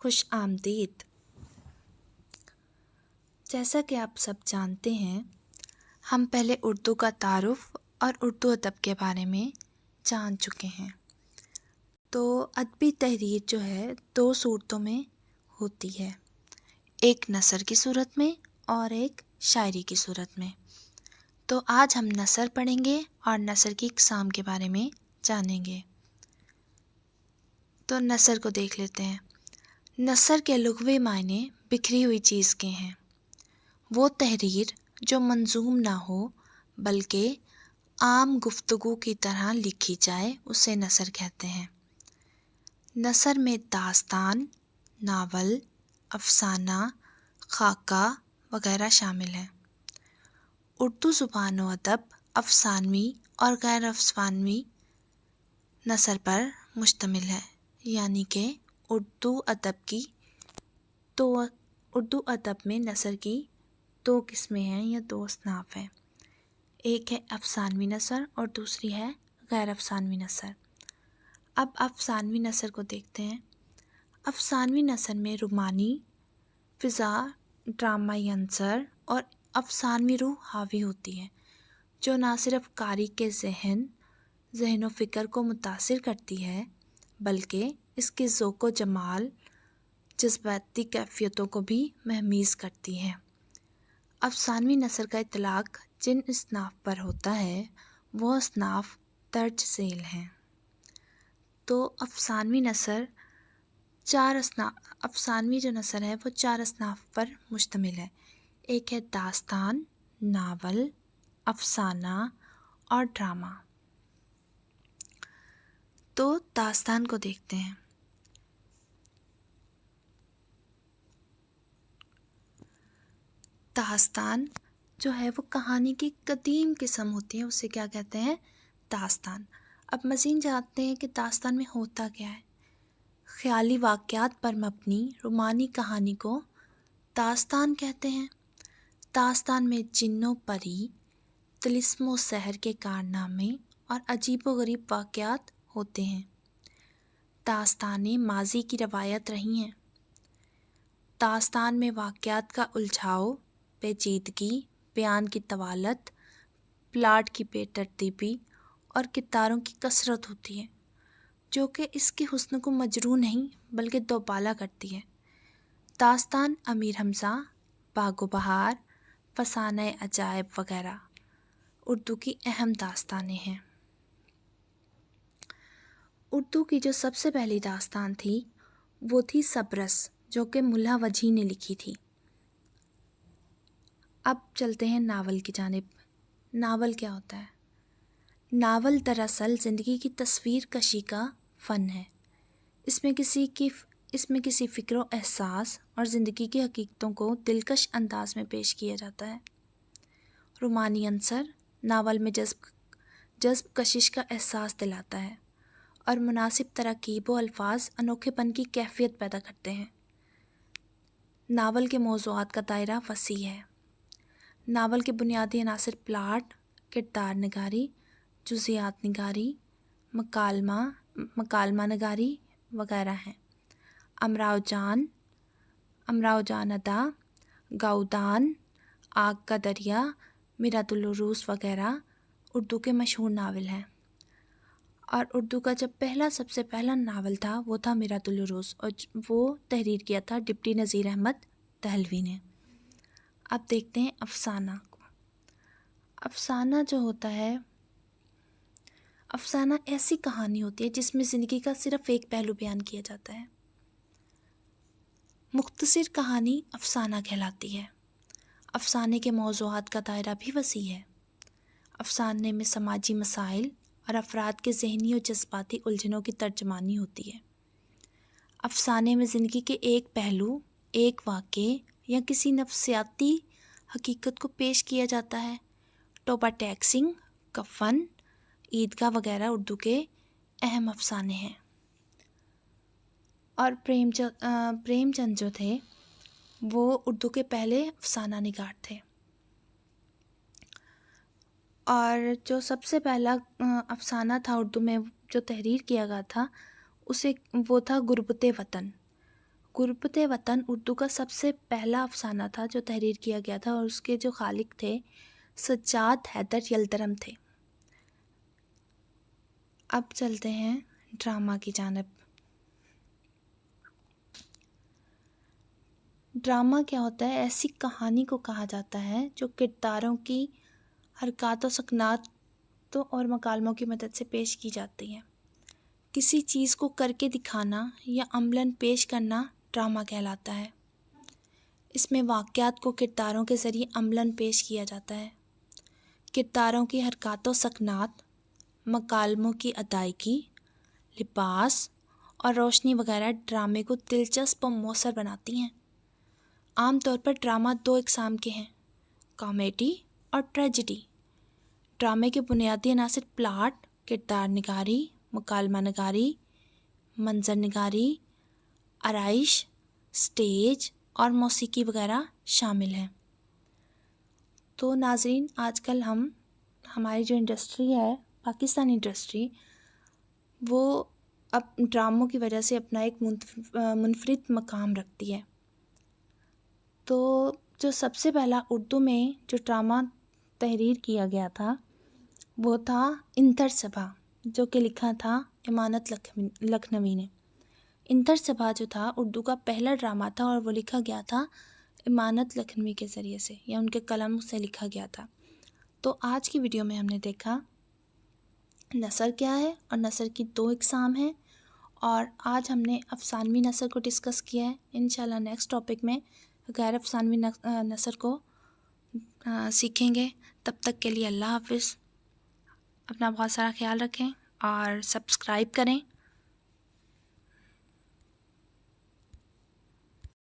खुश आमदीद। जैसा कि आप सब जानते हैं, हम पहले उर्दू का तारुफ और उर्दू अदब के बारे में जान चुके हैं। तो अदबी तहरीर जो है दो सूरतों में होती है, एक नसर की सूरत में और एक शायरी की सूरत में। तो आज हम नसर पढ़ेंगे और नसर की इक़साम के बारे में जानेंगे। तो नसर को देख लेते हैं। नसर के लुग़वी मायने बिखरी हुई चीज़ के हैं। वो तहरीर जो मंजूम ना हो बल्कि आम गुफ्तगू की तरह लिखी जाए उसे नसर कहते हैं। नसर में दास्तान, नावल, अफसाना, खाका वगैरह शामिल हैं। उर्दू ज़ुबान व अदब अफसानवी और गैर अफसानवी नसर पर मुश्तमिल है, यानी कि उर्दू अदब में नसर की दो किस्में हैं या दो असनाफ़ हैं। एक है अफसानवी नसर और दूसरी है गैर अफसानवी नसर। अब अफसानवी नसर को देखते हैं। अफसानवी नसर में रुमानी, फ़िज़ा, ड्रामाई अंसर और अफसानवी रूह हावी होती है, जो ना सिर्फ कारी के ज़हन व फ़िक्र को मुतासिर करती है बल्कि इसके ज़ौक़ व जमाल, जज्बाती कैफ़ियतों को भी महमीज़ करती है। अफसानवी नसर का इतलाक़ जिन असनाफ़ पर होता है वो असनाफ़ दर्ज ज़ेल हैं। तो अफसानवी जो नसर है वो चार असनाफ़ पर मुश्तमिल है। एक है दास्तान, नावल, अफसाना और ड्रामा। तो दास्तान को देखते हैं। दास्तान जो है वो कहानी की कदीम किस्म होती है, उसे क्या कहते हैं? दास्तान। अब मज़ीद जानते हैं कि दास्तान में होता क्या है। ख़याली वाक़यात पर मबनी रुमानी कहानी को दास्तान कहते हैं। दास्तान में जिन्नो परी, तिलिस्मो सहर के कारनामे और अजीबो गरीब वाक़यात होते हैं। दास्तानें माजी की रवायत रही हैं। दास्तान में वाक़यात का उलझाव, पेचीदगी, बयान की तवालत, प्लाट की बेतरतीबी और किरदारों की कसरत होती है, जो कि इसके हुस्न को मजरू नहीं बल्कि दोबाला करती है। दास्तान अमीर हमज़ा, बागो बहार, फसाने अजायब वगैरह उर्दू की अहम दास्तानें हैं। उर्दू की जो सबसे पहली दास्तान थी वो थी सबरस, जो कि मुल्ला वजही ने लिखी थी। अब चलते हैं नावल की जानिब। नावल क्या होता है? नावल दरअसल ज़िंदगी की तस्वीर कशी का फ़न है। इसमें किसी फ़िक्र व एहसास और ज़िंदगी की हकीकतों को दिलकश अंदाज में पेश किया जाता है। रुमानी अंसर नावल में जज्ब कशिश का एहसास दिलाता है और मुनासिब तरकीब व अल्फाज अनोखेपन की कैफियत पैदा करते हैं। नावल के मौज़ूआत का दायरा वसी है। नावल के बुनियादी अनासर प्लाट, किरदार नगारी, जुज़ियात निगारी, मकालमा नगारी वगैरह हैं। अमराव जान अदा, गाउदान, आग का दरिया, मिरातुल उरूस वगैरह उर्दू के मशहूर नावल हैं। और उर्दू का सबसे पहला नावल था वो था मिरातुल उरूस, और वो तहरीर किया था डिप्टी नज़ीर अहमद दहलवी ने। अब देखते हैं अफसाना को। अफसाना जो होता है, अफसाना ऐसी कहानी होती है जिसमें ज़िंदगी का सिर्फ़ एक पहलू बयान किया जाता है। मुख्तसर कहानी अफसाना कहलाती है। अफसाने के मौज़ूआत का दायरा भी वसी है। अफसाने में समाजी मसाइल और अफराद के ज़हनी और जज्बाती उलझनों की तर्जमानी होती है। अफसाने में ज़िंदगी के एक पहलू, एक वाक़े या किसी नफ्सियाती हकीकत को पेश किया जाता है। टोबा टैक्सिंग, कफन, ईदगाह वगैरह उर्दू के अहम अफसाने हैं। और प्रेमचंद जो थे वो उर्दू के पहले अफसाना निगार थे। और जो सबसे पहला अफसाना था उर्दू में जो तहरीर किया गया था वो था गुरबते वतन। गुरबत वतन उर्दू का सबसे पहला अफसाना था जो तहरीर किया गया था, और उसके जो खालिक थे सज्जाद हैदर यल्दरम थे। अब चलते हैं ड्रामा की जानिब। ड्रामा क्या होता है? ऐसी कहानी को कहा जाता है जो किरदारों की हरकत व सकनातों और मकालमों की मदद से पेश की जाती है। किसी चीज़ को करके दिखाना या अमलन पेश करना ड्रामा कहलाता है। इसमें वाक़यात को किरदारों के ज़रिए अमलन पेश किया जाता है। किरदारों की हरकत व सकनात, मकालमों की अदायगी, लिबास और रोशनी वगैरह ड्रामे को दिलचस्प और मौसर बनाती हैं। आम तौर पर ड्रामा 2 अक़साम के हैं, कॉमेडी और ट्रेजेडी। ड्रामे के बुनियादी अनासर प्लाट, किरदार निगारी, मुकालमा नगारी, मंजर निगारी, आराइश, स्टेज और मौसीकी वगैरह शामिल हैं। तो नाज़रीन, आजकल हमारी जो इंडस्ट्री है, पाकिस्तानी इंडस्ट्री, वो अब ड्रामों की वजह से अपना एक मुनफरिद मकाम रखती है। तो जो सबसे पहला उर्दू में जो ड्रामा तहरीर किया गया था वो था इंतर सभा, जो कि लिखा था इमानत लखनवी ने। इंतर सभा जो था उर्दू का पहला ड्रामा था और वो लिखा गया था इमानत लखनवी के ज़रिए से, या उनके कलम से लिखा गया था। तो आज की वीडियो में हमने देखा नसर क्या है और नसर की 2 अक़साम हैं, और आज हमने अफसानवी नसर को डिस्कस किया है। इंशाल्लाह नेक्स्ट टॉपिक में गैर अफसानवी नसर को सीखेंगे। तब तक के लिए अल्लाह हाफ़िज़। अपना बहुत सारा ख्याल रखें और सब्सक्राइब करें।